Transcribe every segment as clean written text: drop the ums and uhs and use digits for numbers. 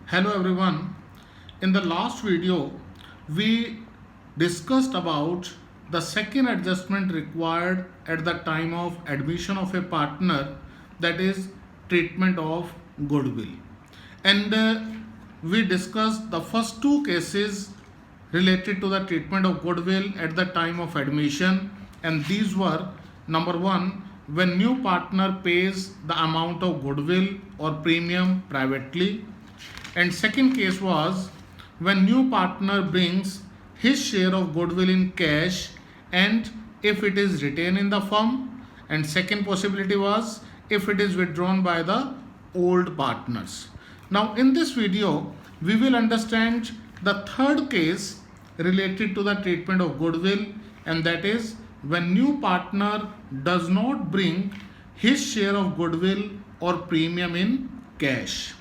Hello everyone. In the last video, we discussed about the second adjustment required at the time of admission of a partner, that is treatment of goodwill. And we discussed the first two cases related to the treatment of goodwill at the time of admission, and these were: number one, when new partner pays the amount of goodwill or premium privately, and second case was when new partner brings his share of goodwill in cash and if it is retained in the firm, and second possibility was if it is withdrawn by the old partners. Now in this video we will understand the third case related to the treatment of goodwill, and that is when new partner does not bring his share of goodwill or premium in cash.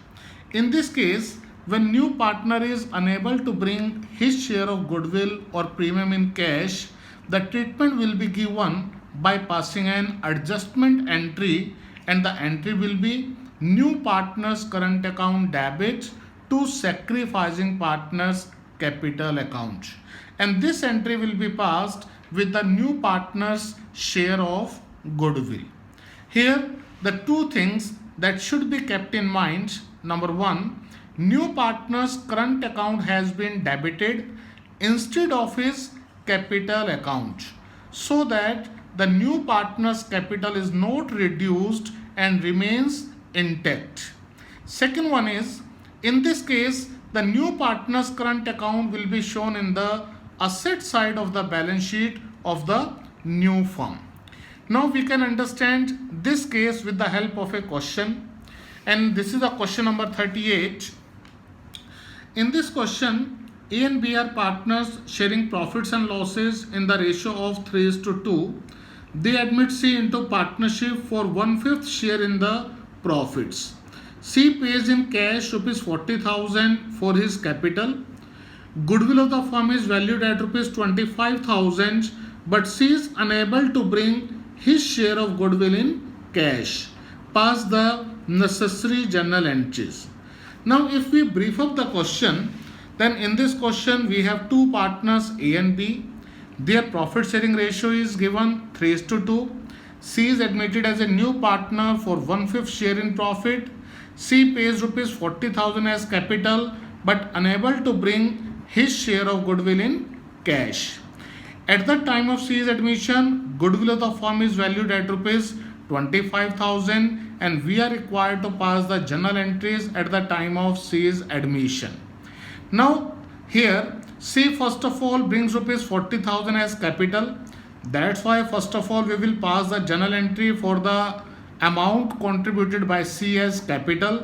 In this case, when new partner is unable to bring his share of goodwill or premium in cash, the treatment will be given by passing an adjustment entry, and the entry will be new partner's current account debit to sacrificing partner's capital account. And this entry will be passed with the new partner's share of goodwill. Here, the two things that should be kept in mind: number one, new partner's current account has been debited instead of his capital account, so that the new partner's capital is not reduced and remains intact. Second one is, in this case, the new partner's current account will be shown in the asset side of the balance sheet of the new firm. Now we can understand this case with the help of a question, and this is the question number 38. In this question, A and B are partners sharing profits and losses in the ratio of 3:2. They admit C into partnership for 1/5 share in the profits. C pays in cash rupees 40,000 for his capital. Goodwill of the firm is valued at rupees 25,000, but C is unable to bring his share of goodwill in cash. Pass the necessary journal entries. Now if we brief up the question, then in this question we have two partners A and B. Their profit sharing ratio is given 3:2. C is admitted as a new partner for 1/5 share in profit. C pays rupees 40,000 as capital but unable to bring his share of goodwill in cash. At the time of C's admission, goodwill of the firm is valued at rupees 25,000, and we are required to pass the journal entries at the time of C's admission. Now here C first of all brings rupees 40,000 as capital. That's why first of all we will pass the journal entry for the amount contributed by C as capital.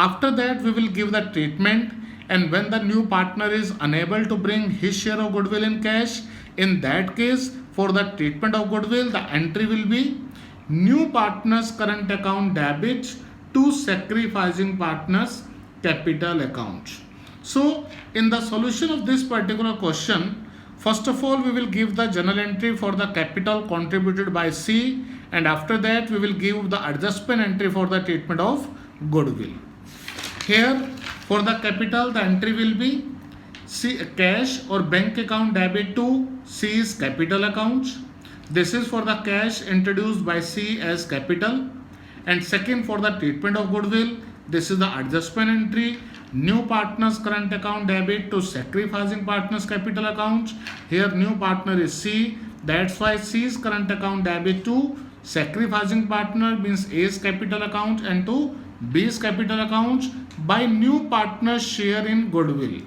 After that we will give the treatment, and when the new partner is unable to bring his share of goodwill in cash, in that case for the treatment of goodwill the entry will be new partner's current account debit to sacrificing partner's capital account. So in the solution of this particular question, first of all we will give the journal entry for the capital contributed by C, and after that we will give the adjustment entry for the treatment of goodwill. Here for the capital the entry will be C cash or bank account debit to C's capital account. This is for the cash introduced by C as capital. And second, for the treatment of goodwill, this is the adjustment entry, new partner's current account debit to sacrificing partner's capital account. Here new partner is C, that's why C's current account debit to sacrificing partner means A's capital account and to B's capital account by new partner's share in goodwill,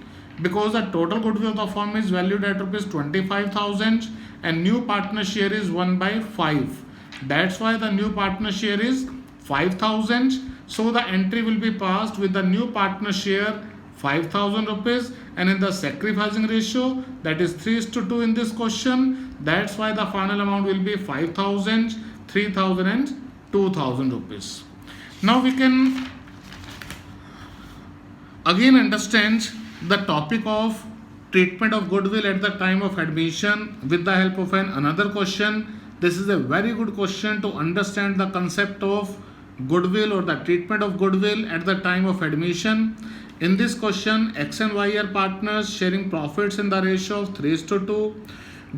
because the total goodwill of the firm is valued at rupees 25,000 and new partner share is 1/5. That's why the new partner share is 5,000. So the entry will be passed with the new partner share 5,000 rupees, and in the sacrificing ratio, that is 3:2 in this question. That's why the final amount will be 5,000, 3,000 and 2,000 rupees. Now we can again understand the topic of treatment of goodwill at the time of admission with the help of another question. This is a very good question to understand the concept of goodwill or the treatment of goodwill at the time of admission. In this question, X and Y are partners sharing profits in the ratio of 3:2.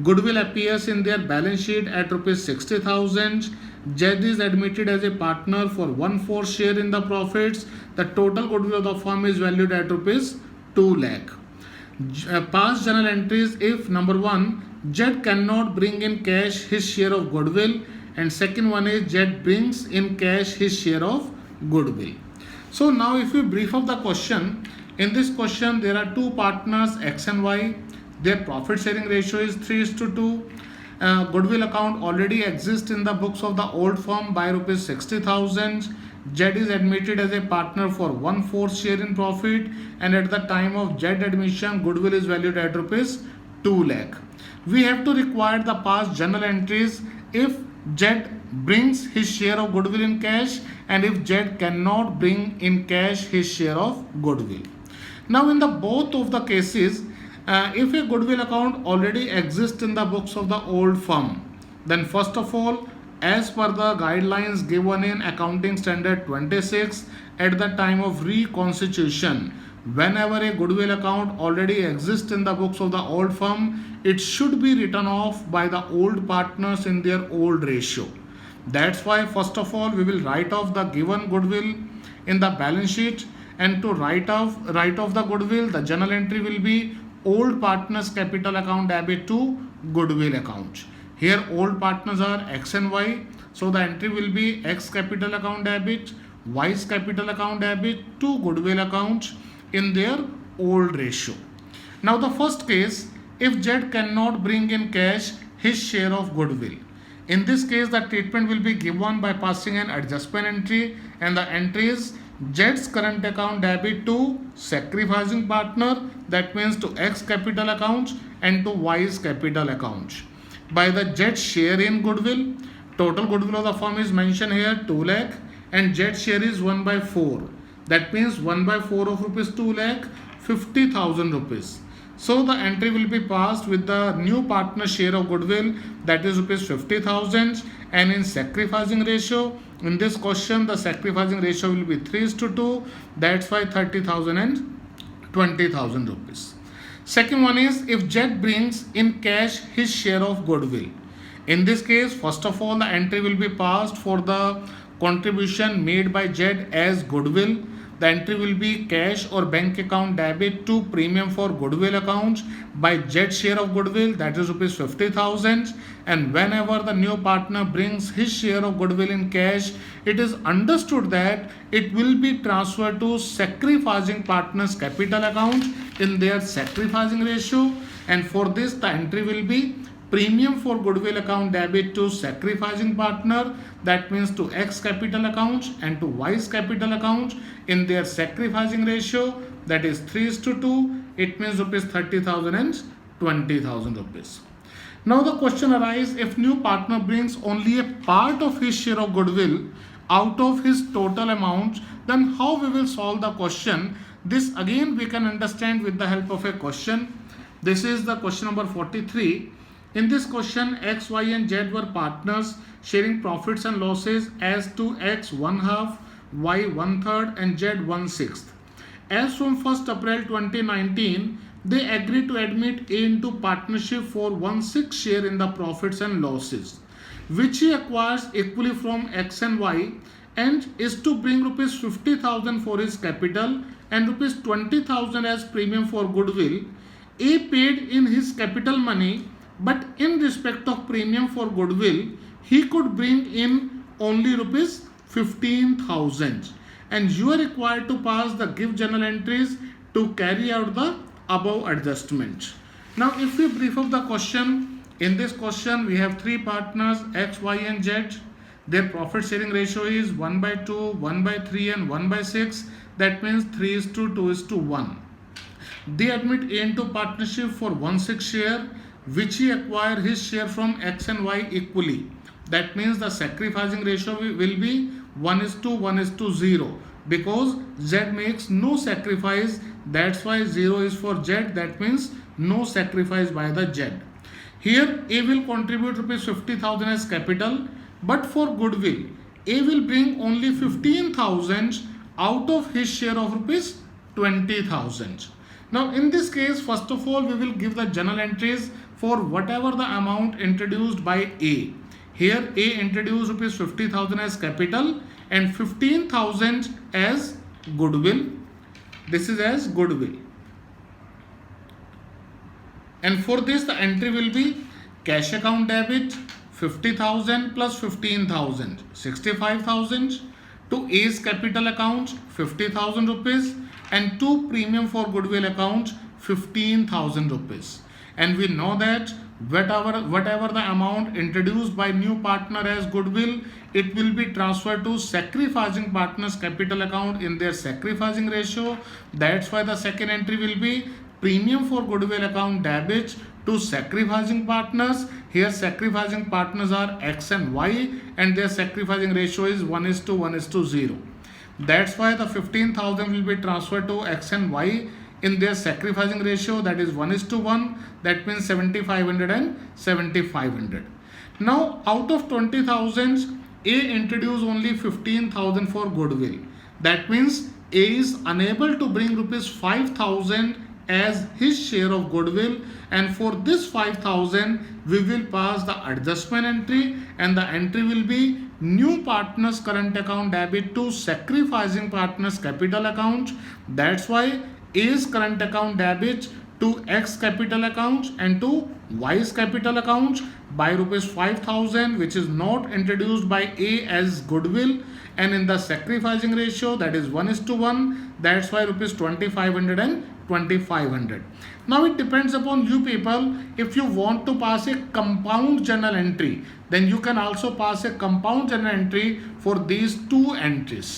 Goodwill appears in their balance sheet at rupees 60,000. Z is admitted as a partner for 1/4 share in the profits. The total goodwill of the firm is valued at rupees 2 lakh. Past journal entries if number 1, Z cannot bring in cash his share of goodwill, and second one is Z brings in cash his share of goodwill. So now if we brief up the question, in this question there are two partners X and Y. Their profit sharing ratio is 3:2. Goodwill account already exists in the books of the old firm by rupees 60,000. Z is admitted as a partner for 1/4 share in profit, and at the time of Z admission, goodwill is valued at rupees 2 lakh. We have to require the past journal entries if Z brings his share of goodwill in cash and if Z cannot bring in cash his share of goodwill. Now in the both of the cases, if a goodwill account already exists in the books of the old firm, then first of all, as per the guidelines given in Accounting Standard 26, at the time of reconstitution, whenever a goodwill account already exists in the books of the old firm, it should be written off by the old partners in their old ratio. That's why first of all we will write off the given goodwill in the balance sheet, and to write off the goodwill, the journal entry will be old partners capital account debit to goodwill account. Here old partners are X and Y, so the entry will be X capital account debit, Y's capital account debit to goodwill account in their old ratio. Now the first case, if Z cannot bring in cash his share of goodwill. In this case, the treatment will be given by passing an adjustment entry, and the entry is Z's current account debit to sacrificing partner, that means to X capital account, and to Y's capital account. By the Z share in goodwill, total goodwill of the firm is mentioned here 2 lakh, and Z share is 1/4. That means 1/4 of rupees 2 lakh, 50,000 rupees. So the entry will be passed with the new partner share of goodwill, that is rupees 50,000, and in sacrificing ratio, in this question the sacrificing ratio will be 3:2. That's why 30,000 and 20,000 rupees. Second one is if Z brings in cash his share of goodwill. In this case, first of all, the entry will be passed for the contribution made by Z as goodwill. The entry will be cash or bank account debit to premium for goodwill accounts by Z share of goodwill, that is rupees 50,000. And whenever the new partner brings his share of goodwill in cash, it is understood that it will be transferred to sacrificing partners capital account in their sacrificing ratio, and for this the entry will be premium for goodwill account debit to sacrificing partner, that means to X capital account and to Y's capital account in their sacrificing ratio, that is 3:2. It means rupees 30,000 and 20,000 rupees. Now the question arises, if new partner brings only a part of his share of goodwill out of his total amount, then how we will solve the question? This again we can understand with the help of a question. This is the question number 43. In this question, X, Y and Z were partners sharing profits and losses as to X 1/2, Y 1/3 and Z 1/6. As from 1st April 2019, they agreed to admit A into partnership for 1/6 share in the profits and losses, which he acquires equally from X and Y, and is to bring rupees 50,000 for his capital and rupees 20,000 as premium for goodwill. A paid in his capital money, but in respect of premium for goodwill, he could bring in only rupees 15,000, and you are required to pass the gift journal entries to carry out the above adjustment. Now if we brief up the question, in this question we have three partners X, Y and Z. Their profit sharing ratio is 1/2, 1/3 and 1/6. That means 3:2:1. They admit A into partnership for 1/6 share, which he acquire his share from X and Y equally. That means the sacrificing ratio will be 1:1:0, because Z makes no sacrifice. That's why 0 is for Z. That means no sacrifice by the Z. Here A will contribute rupees 50,000 as capital, but for goodwill A will bring only 15,000 out of his share of rupees 20,000. Now in this case, first of all, we will give the journal entries for whatever the amount introduced by A. Here A introduced rupees 50,000 as capital and 15,000 as goodwill. This is as goodwill. And for this the entry will be cash account debit 50,000 plus 15,000, 65,000, to A's capital account 50,000 rupees, and to premium for goodwill account 15,000 rupees. And we know that whatever the amount introduced by new partner as goodwill, it will be transferred to sacrificing partners capital account in their sacrificing ratio. That's why the second entry will be premium for goodwill account debit to sacrificing partners. Here sacrificing partners are X and Y, and their sacrificing ratio is 1:1:0. That's why the 15,000 will be transferred to X and Y in their sacrificing ratio, that is 1:1. That means 7,500 and 7,500. Now out of 20,000, A introduced only 15,000 for goodwill. That means A is unable to bring rupees 5,000 as his share of goodwill, and for this 5,000 we will pass the adjustment entry, and the entry will be new partners current account debit to sacrificing partners capital account. That's why A's current account debit to X capital account and to Y's capital account by rupees 5,000, which is not introduced by A as goodwill, and in the sacrificing ratio, that is 1:1. That's why rupees 2,500 and 2,500. Now it depends upon you people. If you want to pass a compound journal entry, then you can also pass a compound journal entry for these two entries.